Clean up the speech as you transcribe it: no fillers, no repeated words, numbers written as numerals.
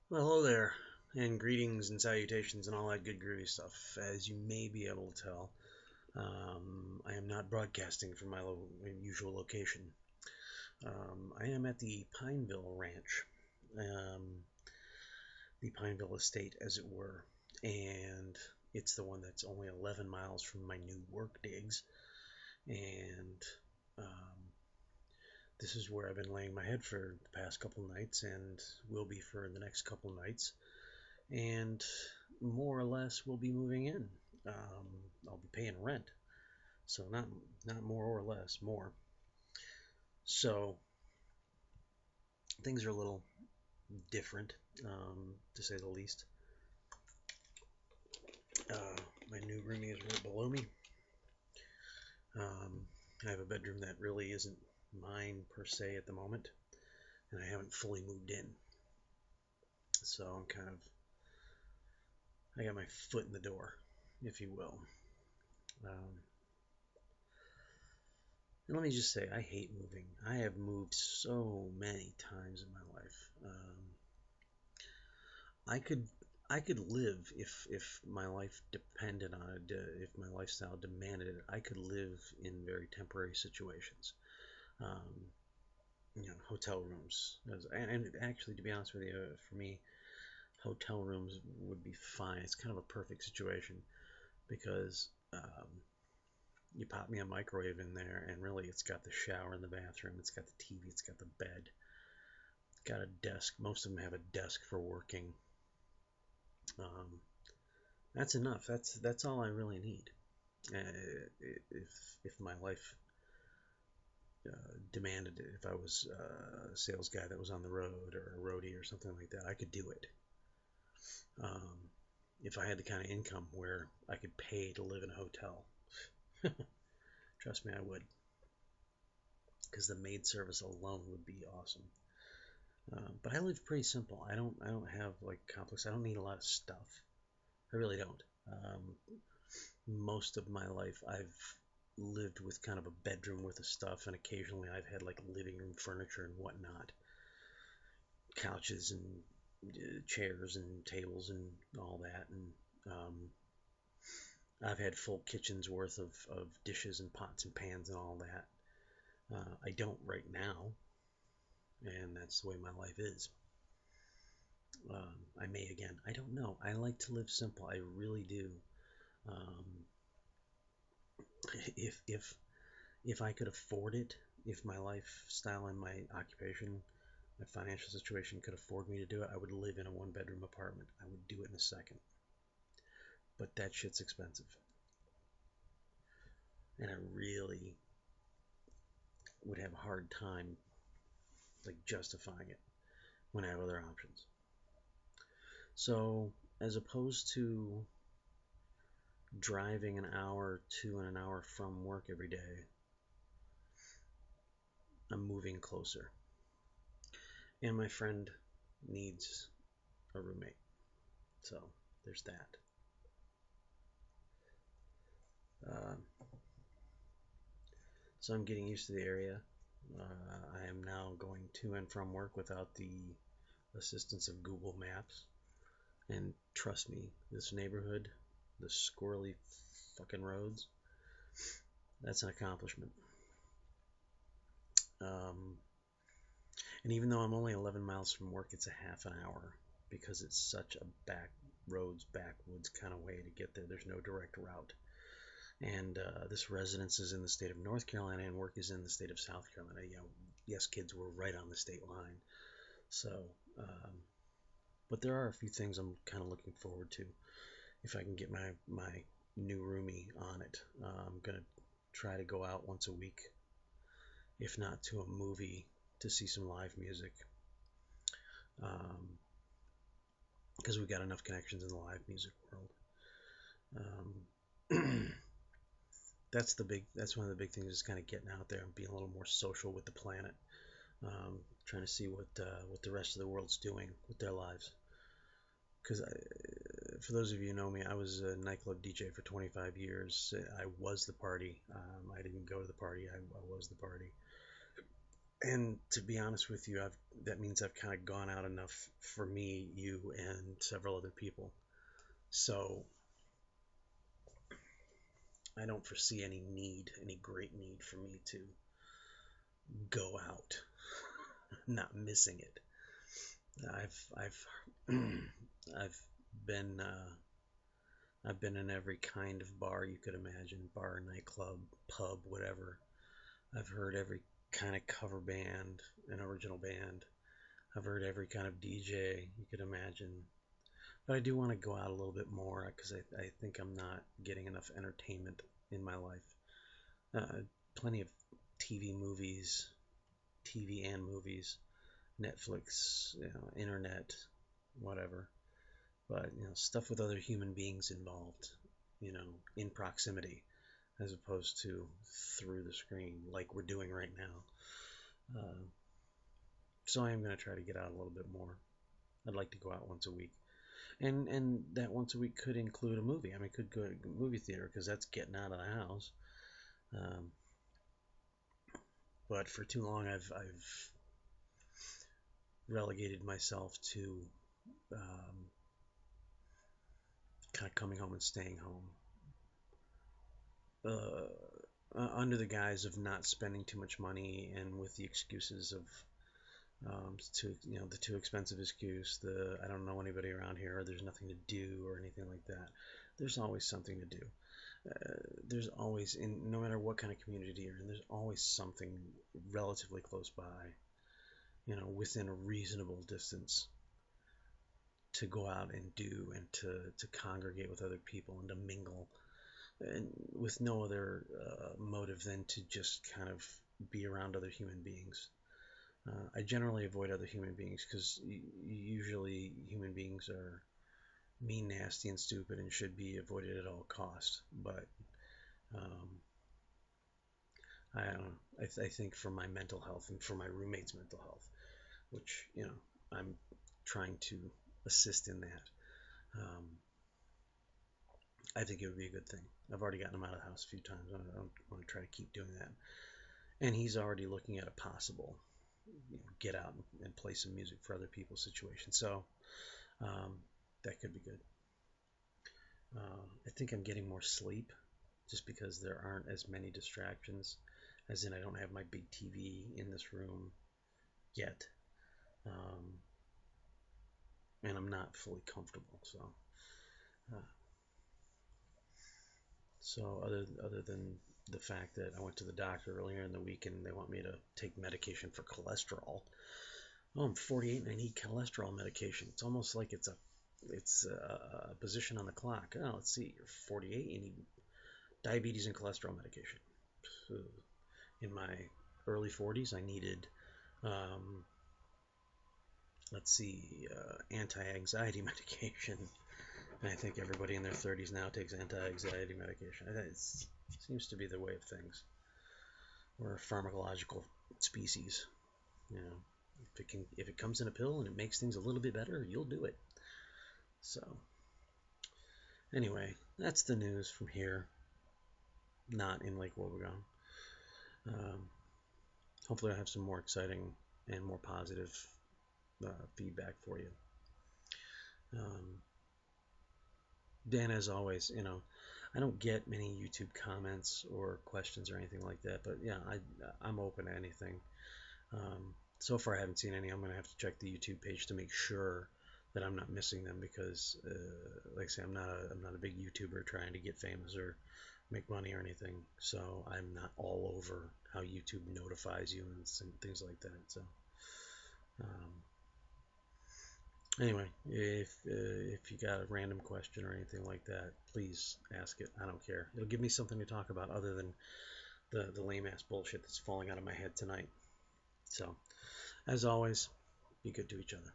Well, hello there, and greetings and salutations and all that good groovy stuff. As you may be able to tell, I am not broadcasting from my usual location. I am at the Pineville Ranch, um, the Pineville Estate, as it were, and it's the one that's only 11 miles from my new work digs. And um, this is where I've been laying my head for the past couple nights, and will be for the next couple nights. And more or less we'll be moving in. Um, I'll be paying rent, so not more or less, more. So things are a little different, to say the least. My new roomie is right below me. Um, I have a bedroom that really isn't mine per se at the moment, and I haven't fully moved in. So I got my foot in the door, if you will. Um, and let me just say, I hate moving. I have moved so many times in my life. I could I could live if my life depended on it, if my lifestyle demanded it. I could live in very temporary situations, um, hotel rooms. And actually, to be honest with you, for me, hotel rooms would be fine. It's kind of a perfect situation because you pop me a microwave in there, and really, it's got the shower in the bathroom, it's got the TV, it's got the bed, it's got a desk. Most of them have a desk for working. Um, That's enough. That's all I really need. If my life demanded it, if I was a sales guy that was on the road or a roadie or something like that, I could do it. Um, if I had the kind of income where I could pay to live in a hotel, trust me, I would, because the maid service alone would be awesome. But I live pretty simple. I don't have like complex. I don't need a lot of stuff. I really don't. Most of my life I've lived with kind of a bedroom worth of stuff, and occasionally I've had like living room furniture and whatnot, couches and chairs and tables and all that. And I've had full kitchens worth of dishes and pots and pans and all that. I don't right now, and that's the way my life is. I may again. I don't know. I like to live simple. I really do. Um, if if I could afford it, if my lifestyle and my occupation, my financial situation could afford me to do it, I would live in a one bedroom apartment. I would do it in a second. But that shit's expensive. And I really would have a hard time like justifying it when I have other options. So as opposed to driving an hour to and an hour from work every day, I'm moving closer. And my friend needs a roommate. So there's that. Uh, so I'm getting used to the area. I am now going to and from work without the assistance of Google Maps. And trust me, this neighborhood, the squirrely fucking roads, that's an accomplishment. Um, and even though I'm only 11 miles from work, it's a half an hour because it's such a backwoods kind of way to get there. There's no direct route. And this residence is in the state of North Carolina, and work is in the state of South Carolina. Yes, kids, we're right on the state line. So, um, but there are a few things I'm kind of looking forward to. If I can get my new roomie on it, I'm gonna try to go out once a week, if not to a movie, to see some live music. Um, because we've got enough connections in the live music world. Um, that's one of the big things is kind of getting out there and being a little more social with the planet. Trying to see what the rest of the world's doing with their lives. Because for those of you who know me, I was a nightclub DJ for 25 years. I was the party. I didn't go to the party. I was the party. And to be honest with you, that means I've kind of gone out enough for me, you, and several other people. So I don't foresee any great need for me to go out, not missing it. I've I've been I've been in every kind of bar you could imagine, bar, nightclub, pub, whatever. I've heard every kind of cover band, an original band. I've heard every kind of DJ you could imagine. But I do want to go out a little bit more because I think I'm not getting enough entertainment in my life. Plenty of TV movies, TV and movies, Netflix, internet, whatever. But stuff with other human beings involved, in proximity, as opposed to through the screen like we're doing right now. So I am going to try to get out a little bit more. I'd like to go out once a week, and that once a week could include a movie. I mean, could go to a movie theater because that's getting out of the house. Um, but for too long, I've relegated myself to um, kind of coming home and staying home, under the guise of not spending too much money and with the excuses of the too expensive excuse, the I don't know anybody around here, or there's nothing to do, or anything like that. There's always something to do. There's always, in no matter what kind of community you're in, there's always something relatively close by, within a reasonable distance to go out and do, and to congregate with other people and to mingle, and with no other motive than to just kind of be around other human beings. I generally avoid other human beings because usually human beings are mean, nasty, and stupid and should be avoided at all costs. But um, I don't know. I think for my mental health and for my roommate's mental health, which I'm trying to assist in that. Um, I think it would be a good thing. I've already gotten him out of the house a few times. I want to try to keep doing that. And he's already looking at a possible, get out and play some music for other people's situations. So um, that could be good. I think I'm getting more sleep just because there aren't as many distractions, as in I don't have my big TV in this room yet, um, and I'm not fully comfortable. Uh, so other than the fact that I went to the doctor earlier in the week and they want me to take medication for cholesterol. Oh, I'm 48 and I need cholesterol medication. It's almost like it's a position on the clock. Oh, let's see, you're 48, you need diabetes and cholesterol medication. In my early 40s, I needed, um, let's see, anti-anxiety medication. And I think everybody in their 30s now takes anti-anxiety medication. It seems to be the way of things. We're a pharmacological species. You know, if it comes in a pill and it makes things a little bit better, you'll do it. So, anyway, that's the news from here, not in Lake Wobegon. Um, Hopefully, I have some more exciting and more positive feedback for you. Um, Dan, as always, I don't get many YouTube comments or questions or anything like that, but yeah, I'm open to anything. So far, I haven't seen any. I'm going to have to check the YouTube page to make sure that I'm not missing them because, like I say, I'm not a big YouTuber trying to get famous or make money or anything. So I'm not all over how YouTube notifies you and some things like that. So um, anyway, if you got a random question or anything like that, please ask it. I don't care. It'll give me something to talk about other than the lame ass bullshit that's falling out of my head tonight. So as always, be good to each other.